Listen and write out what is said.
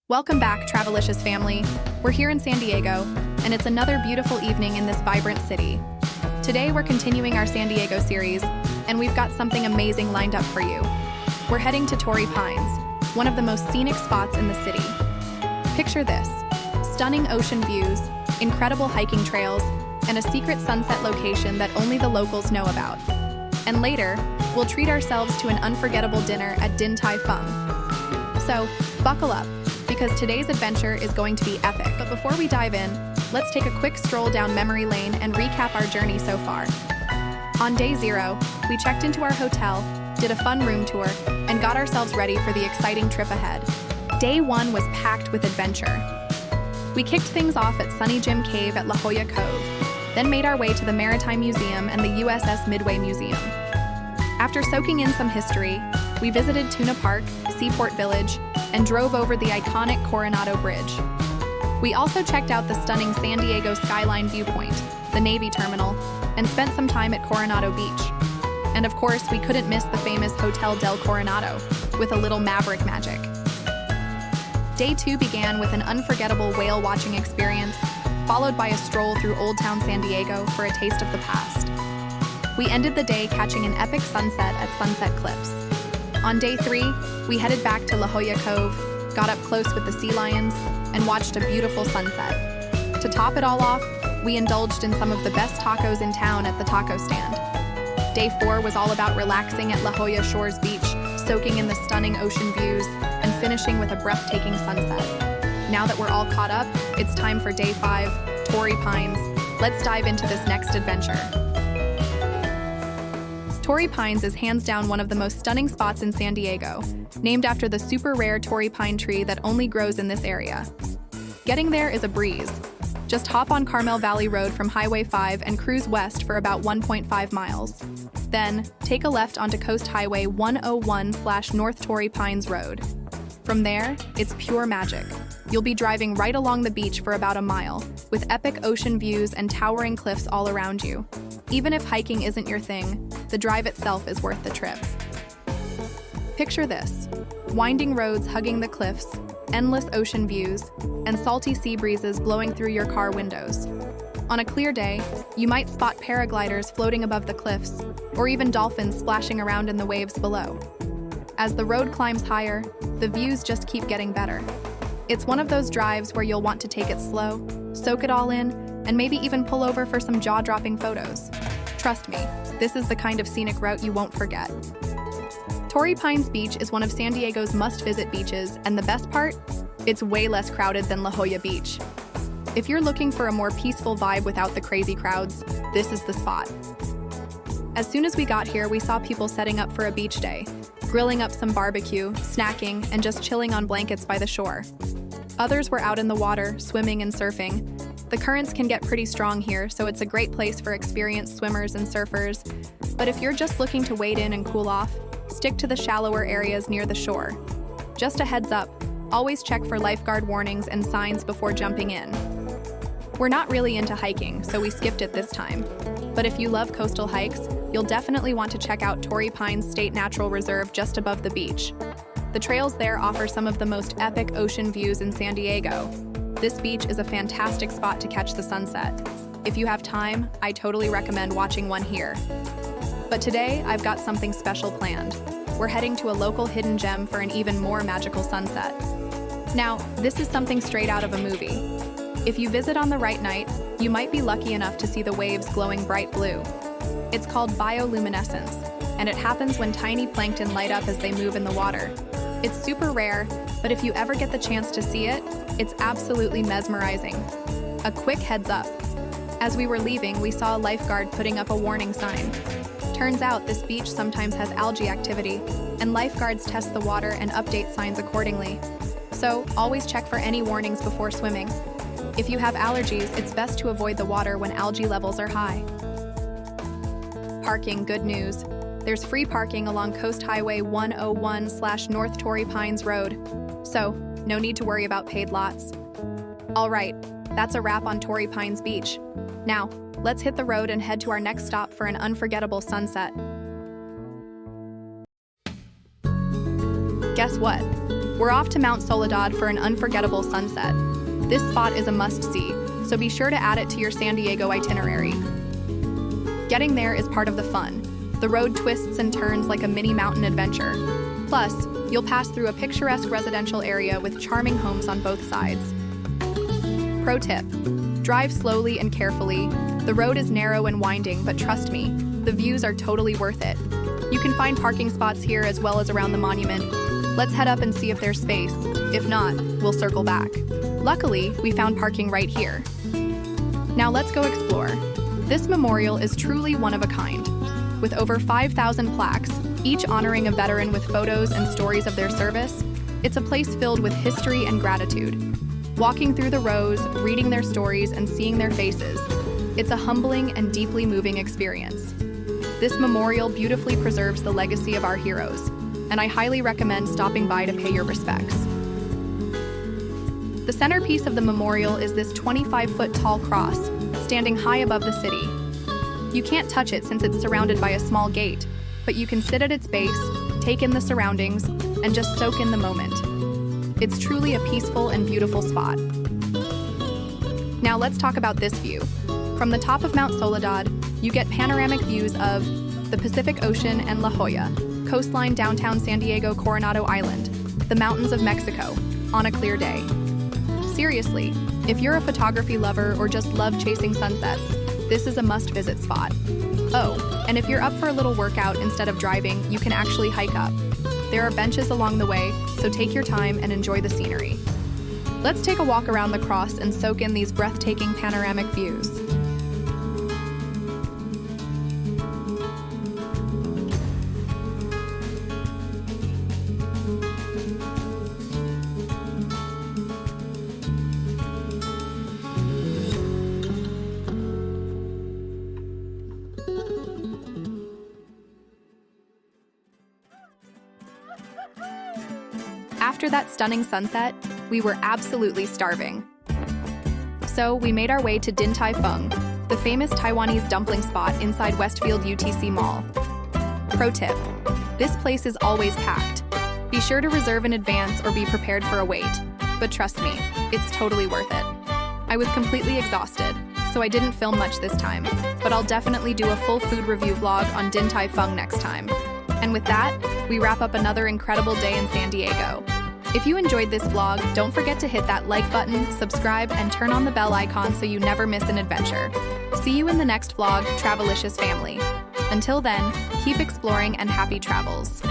Welcome back, Travelicious family. We're here in San Diego, and it's another beautiful evening in this vibrant city. Today, we're continuing our San Diego series, and we've got something amazing lined up for you. We're heading to Torrey Pines, one of the most scenic spots in the city. Picture this: stunning ocean views, incredible hiking trails, and a secret sunset location that only the locals know about. And later, we'll treat ourselves to an unforgettable dinner at Din Tai Fung. So, buckle up, because today's adventure is going to be epic. But before we dive in, let's take a quick stroll down memory lane and recap our journey so far. On day 0, we checked into our hotel, did a fun room tour, and got ourselves ready for the exciting trip ahead. Day 1 was packed with adventure. We kicked things off at Sunny Jim Cave at La Jolla Cove, then made our way to the Maritime Museum and the USS Midway Museum. After soaking in some history, we visited Tuna Park, Seaport Village, and drove over the iconic Coronado Bridge. We also checked out the stunning San Diego Skyline Viewpoint, the Navy Terminal, and spent some time at Coronado Beach. And of course, we couldn't miss the famous Hotel del Coronado, with a little maverick magic. Day 2 began with an unforgettable whale watching experience, followed by a stroll through Old Town San Diego for a taste of the past. We ended the day catching an epic sunset at Sunset Cliffs. On day 3, we headed back to La Jolla Cove, got up close with the sea lions, and watched a beautiful sunset. To top it all off, we indulged in some of the best tacos in town at the taco stand. Day 4 was all about relaxing at La Jolla Shores Beach, soaking in the stunning ocean views, and finishing with a breathtaking sunset. Now that we're all caught up, it's time for day 5, Torrey Pines. Let's dive into this next adventure. Torrey Pines is hands down one of the most stunning spots in San Diego, named after the super rare Torrey pine tree that only grows in this area. Getting there is a breeze. Just hop on Carmel Valley Road from Highway 5 and cruise west for about 1.5 miles. Then, take a left onto Coast Highway 101/North Torrey Pines Road. From there, it's pure magic. You'll be driving right along the beach for about a mile, with epic ocean views and towering cliffs all around you. Even if hiking isn't your thing, the drive itself is worth the trip. Picture this: winding roads hugging the cliffs, endless ocean views, and salty sea breezes blowing through your car windows. On a clear day, you might spot paragliders floating above the cliffs, or even dolphins splashing around in the waves below. As the road climbs higher, the views just keep getting better. It's one of those drives where you'll want to take it slow, soak it all in, and maybe even pull over for some jaw-dropping photos. Trust me, this is the kind of scenic route you won't forget. Torrey Pines Beach is one of San Diego's must-visit beaches, and the best part? It's way less crowded than La Jolla Beach. If you're looking for a more peaceful vibe without the crazy crowds, this is the spot. As soon as we got here, we saw people setting up for a beach day, grilling up some barbecue, snacking, and just chilling on blankets by the shore. Others were out in the water, swimming and surfing. The currents can get pretty strong here, so it's a great place for experienced swimmers and surfers. But if you're just looking to wade in and cool off, stick to the shallower areas near the shore. Just a heads up, always check for lifeguard warnings and signs before jumping in. We're not really into hiking, so we skipped it this time. But if you love coastal hikes, you'll definitely want to check out Torrey Pines State Natural Reserve just above the beach. The trails there offer some of the most epic ocean views in San Diego. This beach is a fantastic spot to catch the sunset. If you have time, I totally recommend watching one here. But today, I've got something special planned. We're heading to a local hidden gem for an even more magical sunset. Now, this is something straight out of a movie. If you visit on the right night, you might be lucky enough to see the waves glowing bright blue. It's called bioluminescence, and it happens when tiny plankton light up as they move in the water. It's super rare, but if you ever get the chance to see it, it's absolutely mesmerizing. A quick heads up. As we were leaving, we saw a lifeguard putting up a warning sign. Turns out this beach sometimes has algae activity, and lifeguards test the water and update signs accordingly. So, always check for any warnings before swimming. If you have allergies, it's best to avoid the water when algae levels are high. Parking, good news. There's free parking along Coast Highway 101/North Torrey Pines Road. So, no need to worry about paid lots. All right, that's a wrap on Torrey Pines Beach. Now, let's hit the road and head to our next stop for an unforgettable sunset. Guess what? We're off to Mount Soledad for an unforgettable sunset. This spot is a must-see, so be sure to add it to your San Diego itinerary. Getting there is part of the fun. The road twists and turns like a mini mountain adventure. Plus, you'll pass through a picturesque residential area with charming homes on both sides. Pro tip: drive slowly and carefully. The road is narrow and winding, but trust me, the views are totally worth it. You can find parking spots here as well as around the monument. Let's head up and see if there's space. If not, we'll circle back. Luckily, we found parking right here. Now let's go explore. This memorial is truly one of a kind. With over 5,000 plaques, each honoring a veteran with photos and stories of their service, it's a place filled with history and gratitude. Walking through the rows, reading their stories, and seeing their faces, it's a humbling and deeply moving experience. This memorial beautifully preserves the legacy of our heroes, and I highly recommend stopping by to pay your respects. The centerpiece of the memorial is this 25-foot tall cross, standing high above the city. You can't touch it since it's surrounded by a small gate, but you can sit at its base, take in the surroundings, and just soak in the moment. It's truly a peaceful and beautiful spot. Now let's talk about this view. From the top of Mount Soledad, you get panoramic views of the Pacific Ocean and La Jolla, coastline downtown San Diego Coronado Island, the mountains of Mexico, on a clear day. Seriously, if you're a photography lover or just love chasing sunsets, this is a must-visit spot. Oh, and if you're up for a little workout instead of driving, you can actually hike up. There are benches along the way, so take your time and enjoy the scenery. Let's take a walk around the cross and soak in these breathtaking panoramic views. After that stunning sunset, we were absolutely starving. So we made our way to Din Tai Fung, the famous Taiwanese dumpling spot inside Westfield UTC Mall. Pro tip: this place is always packed. Be sure to reserve in advance or be prepared for a wait, but trust me, it's totally worth it. I was completely exhausted, so I didn't film much this time, but I'll definitely do a full food review vlog on Din Tai Fung next time. And with that, we wrap up another incredible day in San Diego. If you enjoyed this vlog, don't forget to hit that like button, subscribe, and turn on the bell icon so you never miss an adventure. See you in the next vlog, Travelicious family. Until then, keep exploring and happy travels.